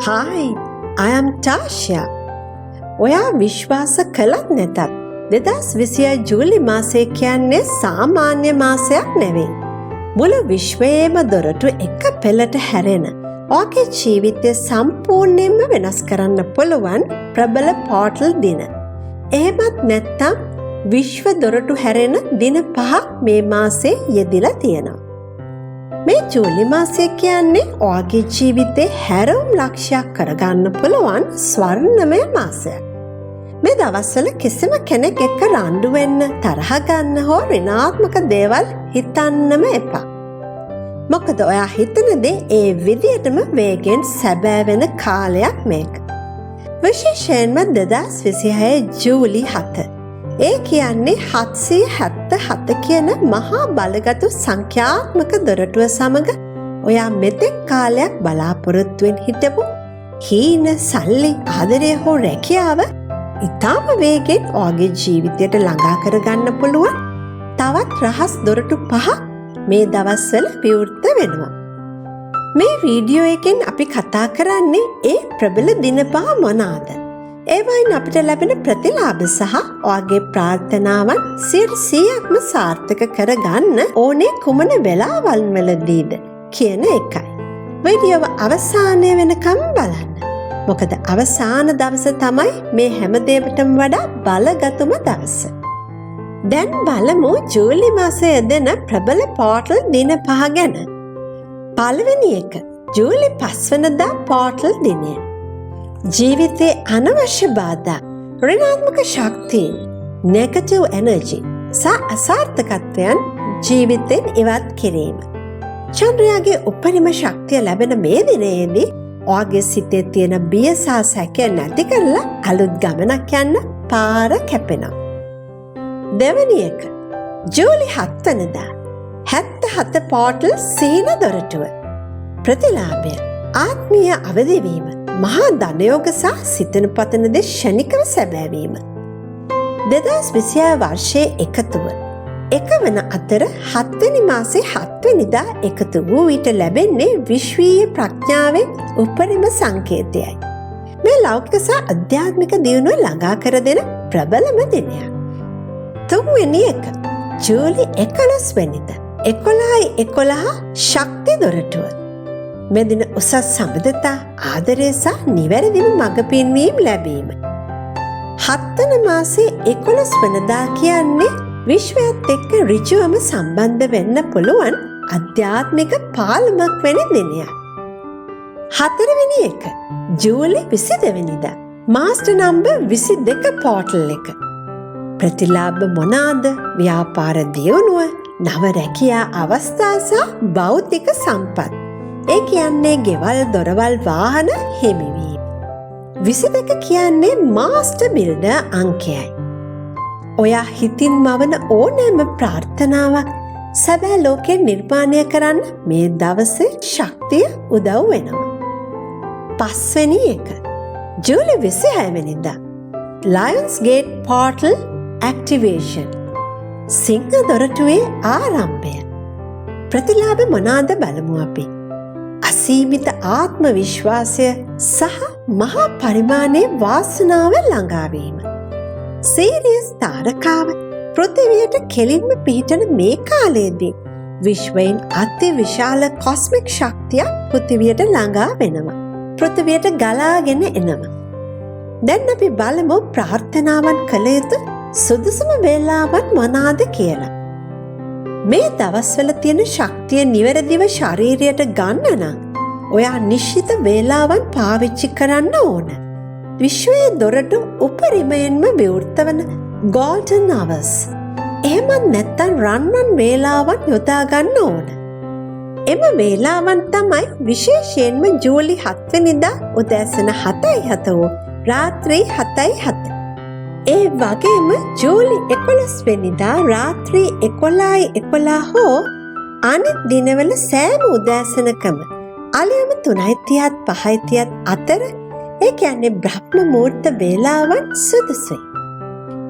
Hi, I am Tasha. ඔයා විශ්වාස කළත් නැතත් 2026 ජූලි මාසය කියන්නේ සාමාන්‍ය මාසයක් නෙවෙයි. මුළු විශ්වයේම දොරටු එක පෙළට හැරෙන ඔයාගේ ජීවිතය සම්පූර්ණයෙන්ම වෙනස් කරන්න පුළුවන් ප්‍රබල පෝර්ටල් දින. එහෙමත් නැත්නම් විශ්ව දොරටු හැරෙන දින 5ක් මේ මාසේ යෙදිලා තියෙනවා. මේ ජූලි මාසය කියන්නේ ඔයාගේ ජීවිතේ හැරවුම් ලක්ෂයක් කරගන්න පුළුවන් ස්වර්ණමය මාසයක්. මේ දවස්වල කිසිම කෙනෙක් එක්ක රණ්ඩු වෙන්න, තරහ ගන්න හෝ ඍණාත්මක දේවල් හිතන්නම එපා. මොකද ඔයා හිතන දේ ඒ විදියටම වේගෙන් සැබෑ වෙන කාලයක් මේක. විශේෂයෙන්ම 2026 ජූලි 7. ඒ කියන්නේ 777 කියන මහා බලගතු සංඛ්‍යාත්මක දොරටුව සමග ඔයා මෙතෙක් කාලයක් බලාපොරොත්තුවෙන් හිටපු හීන, සල්ලි, ආදරය හෝ රැකියාව ඉතාම වේගෙන් ඔයාගේ ජීවිතයට ළඟා කරගන්න පුළුවන් තවත් රහස් දොරටු 5ක් මේ දවස්වල විවෘත වෙනවා. මේ වීඩියෝ එකෙන් අපි කතා කරන්නේ ඒ ප්‍රබල දින 5 මොනවාද? ඒවයින් අපිට ලැබෙන ප්‍රතිලාභ සහ ඔයාගේ ප්‍රාර්ථනාවන් 100%ක්ම සාර්ථක කරගන්න ඕනේ කුමන වෙලාවල් වලදීද කියන එකයි. වීඩියෝව අවසානය වෙනකම් බලන්න. මොකද අවසාන දවස තමයි මේ හැමදේටම වඩා බලගතුම දවස. දැන් බලමු ජූලි මාසයේ යෙදෙන ප්‍රබල පෝර්ටල් දින 5 ගැන. පළවෙනි එක ජූලි 5 වෙනිදා පෝර්ටල් දිනය. ජීවිතයේ අනවශ්‍ය බාධා, ඍණාත්මක ශක්තිය, නෙගටිව් එනර්ජි සහ අසාර්ථකත්වයන් ජීවිතෙන් ඉවත් කිරීම. චන්ද්‍රයාගේ උපරිම ශක්තිය ලැබෙන මේ දිනයේදී ඔයාගේ සිතේ තියෙන බිය සහ සැකය නැති කරලා අලුත් ගමනක් යන්න පාර කැපෙනවා. දෙවැනි එක ජූලි 7 වෙනිදා 77 පෝර්ටල් සීන දොරටුව. ප්‍රතිලාභය, ආත්මීය අවදිවීම, මහා ධනයෝග සහ සිතන පතන දේ ෂණිකව සැබෑවීම. 2026 වර්ෂයේ එකතුව එක වන අතර 7 වෙනි මාසේ 7 වෙනිදා එකතු වූ විට ලැබෙන්නේ විශ්වීය ප්‍රඥාවෙන් උපරිම සංකේතයයි. මේ ලෞකික සහ අධ්‍යාත්මික දියුණුව ළඟා කර දෙන ප්‍රබලම දිනයක්. තුන්වෙනි එක ජූලි 11 වෙනිදා 11:11 ශක්ති දොරටුව. මෙදින උසස් සම්බන්ධතා, ආදරය සහ නිවැරදිව මඟ පෙන්වීම ලැබීම. 7 වන මාසේ 11 වෙනිදා කියන්නේ විශ්වයත් එක්ක ඍජුවම සම්බන්ධ වෙන්න පුළුවන් අධ්‍යාත්මික පාලමක් වෙන දිනයක්. 4 වෙනි එක ජූලි 22 වෙනිදා මාස්ටර් නම්බර් 22 පෝර්ටල් එක. ප්‍රතිලාභ මොනවාද? ව්‍යාපාර දියුණුව, නව රැකියා අවස්ථා සහ භෞතික සම්පත්. ඒ කියන්නේ ගෙවල්, දොරවල්, වාහන හිමිවීම. 22 කියන්නේ මාස්ටර් බිල්ඩර් අංකයයි. ඔයා හිතින් මවන ඕනෑම ප්‍රාර්ථනාවක් සැබෑ ලෝකයෙන් නිර්මාණය කරන්න මේ දවසේ ශක්තිය උදව් වෙනවා. 5 වෙනි එක ජූලි 26 වෙනිදා ලයන්ස් ගේට් පෝර්ටල් ඇක්ටිවේෂන්. සිංහ දොරටුවේ ආරම්භය. ප්‍රතිලාභ මොනවාද බලමු අපි. අසීමිත ආත්ම විශ්වාසය සහ මහා පරිමාණයේ වාසනාව ළඟාවීම. සීරියස් තාරකාව පෘථිවියට කෙලින්ම පිහිටන මේ කාලයේදී විශ්වයෙන් අති විශාල කොස්මික් ශක්තියක් පෘථිවියට ළඟා වෙනවා. පෘථිවියට ගලාගෙන එනවා. දැන් අපි බලමු ප්‍රාර්ථනාවන් කළ යුතු සුදුසුම වේලාවන් මොනවාද කියලා. මේ දවස්වල තියෙන ශක්තිය නිවැරදිව ශරීරයට ගන්න නම් ඔයා නිශ්චිත වේලාවන් පාවිච්චි කරන්න ඕන. විශ්වයේ දොරටු උපරිමයෙන්ම විවෘත වන ගෝල්ඩන් අවර්ස්. එහෙමත් නැත්නම් රන්වන් වේලාවන් යොදා ගන්න ඕන. එම වේලාවන් තමයි විශේෂයෙන්ම ජූලි 7 වෙනිදා උදෑසන 7:07 වූ රාත්‍රී 7:07. ඒ වගේම ජූලි 11 වෙනිදා රාත්‍රී 11:11 හෝ අනිත් දිනවල සෑම උදෑසනකම අලුයම 3:30 5:30 අතර, ඒ කියන්නේ බ්‍රහ්ම මුහූර්ත වේලාවන් සුදුසුයි.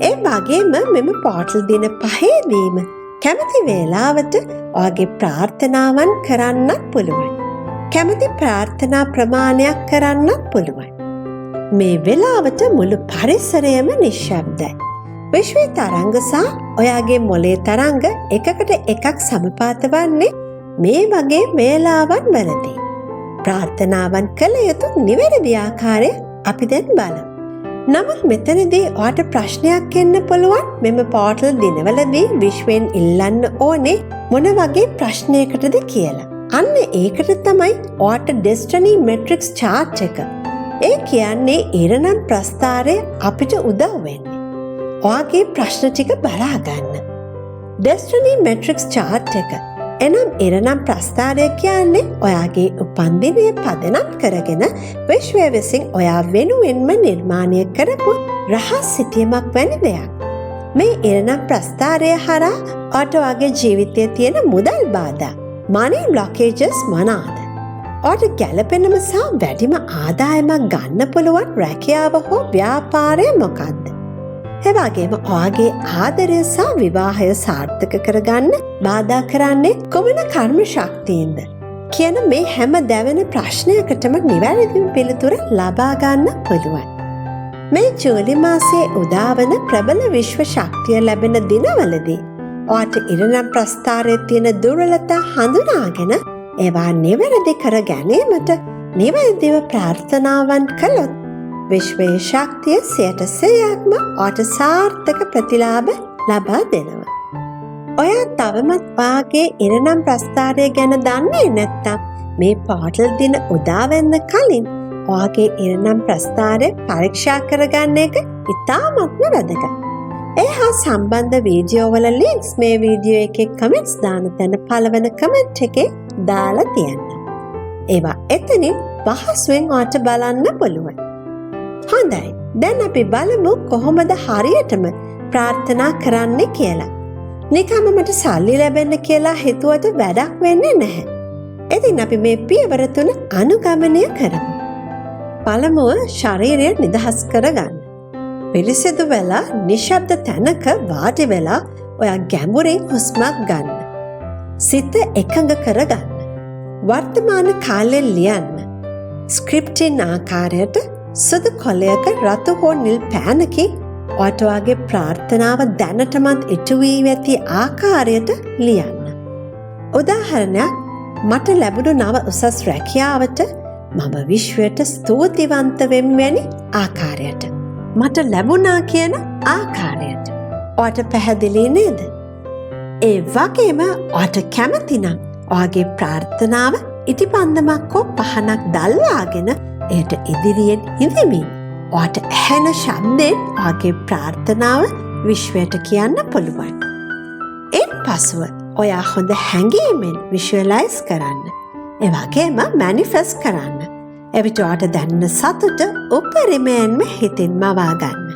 ඒ වගේම මෙම පෝර්ටල් දින 5දීම කැමති වේලාවට ඔයාගේ ප්‍රාර්ථනාවන් කරන්නත් පුළුවන්. කැමති ප්‍රාර්ථනා ප්‍රමාණයක් කරන්නත් පුළුවන්. මේ වෙලාවට මුළු පරිසරයම නිශ්ශබ්දයි. විශ්වයේ තරංග සහ ඔයාගේ මොලේ තරංග එකකට එකක් සමපාත වන්නේ මේ වගේ වේලාවන් වලදී. ප්‍රාර්ථනාවන් කළ යුතු නිවැරදි ආකාරය අපි දැන් බලමු. නමුත් මෙතනදී ඔයාට ප්‍රශ්නයක් එන්න පුළුවන්. මෙම පෝර්ටල් දිනවලදී විශ්වයෙන් ඉල්ලන්න ඕනේ මොන වගේ ප්‍රශ්නයකටද කියලා. අන්න ඒකට තමයි ඔයාට ඩෙස්ටිනි මැට්‍රික්ස් chart එක. ඒ කියන්නේ ඉරණම් ප්‍රස්ථාරය අපිට උදව් වෙන්නේ. ඔයාගේ ප්‍රශ්න ටික බලා ගන්න. ඩෙස්ටිනි මැට්‍රික්ස් chart එක. එනම් ඉරණම් ප්‍රස්ථාරය කියන්නේ ඔයාගේ උපන්දිනය පදනම් කරගෙන විශ්වය විසින් ඔයා වෙනුවෙන්ම නිර්මාණය කරපු රහස් සිතියමක් වැනි දෙයක්. මේ ඉරණම් ප්‍රස්ථාරය හරහා ඔයාට ඔයාගේ ජීවිතයේ තියෙන මුදල් බාධා money blockages මොනවාද? ඔයාට ගැළපෙනම සහ වැඩිම ආදායමක් ගන්න පුළුවන් රැකියාව හෝ ව්‍යාපාරය මොකක්ද? එවාගේම ඔයාගේ ආදරය සහ විවාහය සාර්ථක කරගන්න බාධා කරන්නේ කොමන කර්ම ශක්තියින්ද කියන මේ හැම දැවෙන ප්‍රශ්නයකටම නිවැරදි පිළිතුර ලබා ගන්න පුළුවන්. මේ ජූලි මාසයේ උදාවන ප්‍රබල විශ්ව ශක්තිය ලැබෙන දිනවලදී ඔයාට ඉරණම් ප්‍රස්ථාරයේ තියෙන දුර්වලතා හඳුනාගෙන ඒවා නිවැරදි කර ගැනීමට නිවැරදිව ප්‍රාර්ථනාවන් කළොත් විශ්වයේ ශක්තිය 100%ක්ම ඔයාට සාර්ථක ප්‍රතිලාභ ලබා දෙනවා. ඔයා තවමත් ඔයාගේ ඉරණම් ප්‍රස්ථාරය ගැන දන්නේ නැත්නම් මේ පෝර්ටල් දින උදා වෙන්න කලින් ඔයාගේ ඉරණම් ප්‍රස්ථාරය පරීක්ෂා කරගන්න එක ඉතාමත්ම වැදගත්. ඒ හා සම්බන්ධ වීඩියෝ වල ලින්ක්ස් මේ වීඩියෝ එකේ කමෙන්ට්ස් දාන තැන පළවෙන කමෙන්ට් එකේ දාලා තියන්න. ඒවා එතනින් පහසුවෙන් ඔයාට බලන්න පුළුවන්. හොඳයි, දැන් අපි බලමු කොහොමද හරියටම ප්‍රාර්ථනා කරන්න කියලා. නිකම්ම මට සල්ලි ලැබෙන්න කියලා හිතුවට වැඩක් වෙන්නේ නැහැ. ඉතින් අපි මේ පියවර 3 අනුගමනය කරමු. පළමුව ශරීරය නිදහස් කරගන්න. පිළිසිදු වෙලා නිශ්ශබ්ද තැනක වාඩි වෙලා ඔයා ගැඹුරින් හුස්මක් ගන්න. සිත එකඟ කරගන්න. වර්තමාන කාලය ලියන්න. ස්ක්‍රිප්ටින් ආකාරයට සුදු කොලයක රතු හෝ නිල් පෑනකින් ඔයාගේ ප්‍රාර්ථනාව දැනටමත් ඉටු වී ඇති ආකාරයට ලියන්න. උදාහරණයක්, මට ලැබුණු නව උසස් රැකියාවට මම විශ්වයට ස්තුතිවන්ත වෙමි වැනි ආකාරයට. මට ලැබුණා කියන ආකාරයට. ඔයාට පැහැදිලි නේද? ඒ වගේම ඔයාට කැමති නම් ඔයාගේ ප්‍රාර්ථනාව ඉටිපන්දමක් හෝ පහනක් දල්වාගෙන එයට ඉදිරියෙන් හිඳමින් ඔයාට ඇහෙන ශබ්දයෙන් ඔයාගේ ප්‍රාර්ථනාව විශ්වයට කියන්න පුළුවන්. එන් පසුව ඔයා හොඳ හැඟීමෙන් විෂුවලයිස් කරන්න. ඒ වගේම මැනිෆෙස්ට් කරන්න. එවිට ඔයාට දැනෙන සතුට උපරිමයෙන්ම හිතින් මවා ගන්න.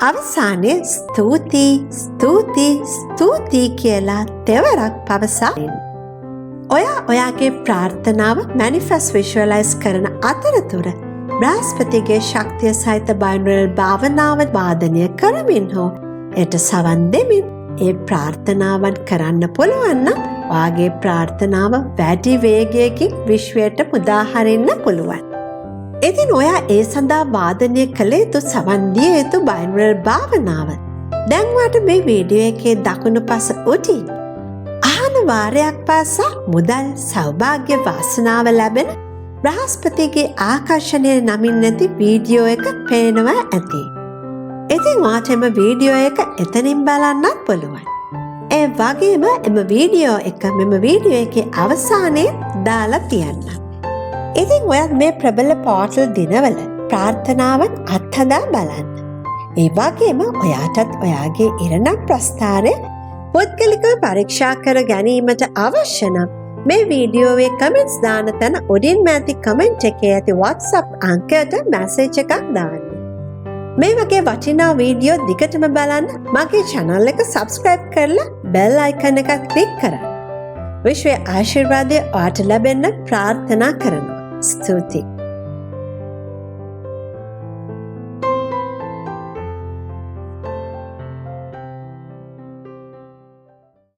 අවසානයේ ස්තුති ස්තුති ස්තුති කියලා දෙවරක් පවසන්න. ඔයාගේ ප්‍රාර්ථනාව මැනිෆෙස්ට් විෂුවලයිස් කරන අතරතුර බ්‍රහස්පතිගේ ශක්තිය සහිත බයිනරල් භාවනාව වාදනය කරමින් හෝ එයට සවන් දෙමින් ඒ ප්‍රාර්ථනාවන් කරන්න පුළුවන් නම් ඔයාගේ ප්‍රාර්ථනාව වැඩි වේගයකින් විශ්වයට මුදාහරින්න පුළුවන්. ඉතින් ඔයා ඒ සඳහා වාදනය කළ යුතු සවන් දිය යුතු බයිනරල් භාවනාව දැන් ඔයාට මේ වීඩියෝ එකේ දකුණු පස උඩින් අහන වාරයක් පාසා මුදල් සෞභාග්‍ය වාසනාව ලැබෙන බ්‍රහස්පතිගේ ආකර්ෂණය නමින් නැති වීඩියෝ එක පේනවා ඇති. ඉතින් ඔයාට එම වීඩියෝ එක එතනින් බලන්නත් පුළුවන්. ඒ වගේම එම වීඩියෝ එක මෙම වීඩියෝ එකේ අවසානයේ දාලා තියන්න. ඉතින් ඔයත් මේ ප්‍රබල පෝර්ටල් දිනවල ප්‍රාර්ථනාවන් අත්හදා බලන්න. ඒ වගේම ඔයාටත් ඔයාගේ ඉරණම් ප්‍රස්ථාරය පුද්ගලිකව පරීක්ෂා කර ගැනීමට අවශ්‍ය නම් මේ වීඩියෝවේ කමෙන්ට්ස් දාන තැන උඩින්ම ඇති කමෙන්ට් එකේ ඇති WhatsApp අංකයට මැසේජ් එකක් දාන්න. මේ වගේ වටිනා වීඩියෝ දිගටම බලන්න මගේ channel එක subscribe කරලා bell icon එක click කරන්න. විශ්වයේ ආශිර්වාදය ඔයාට ලැබෙන්න ප්‍රාර්ථනා කරනවා. ස්තුතියි.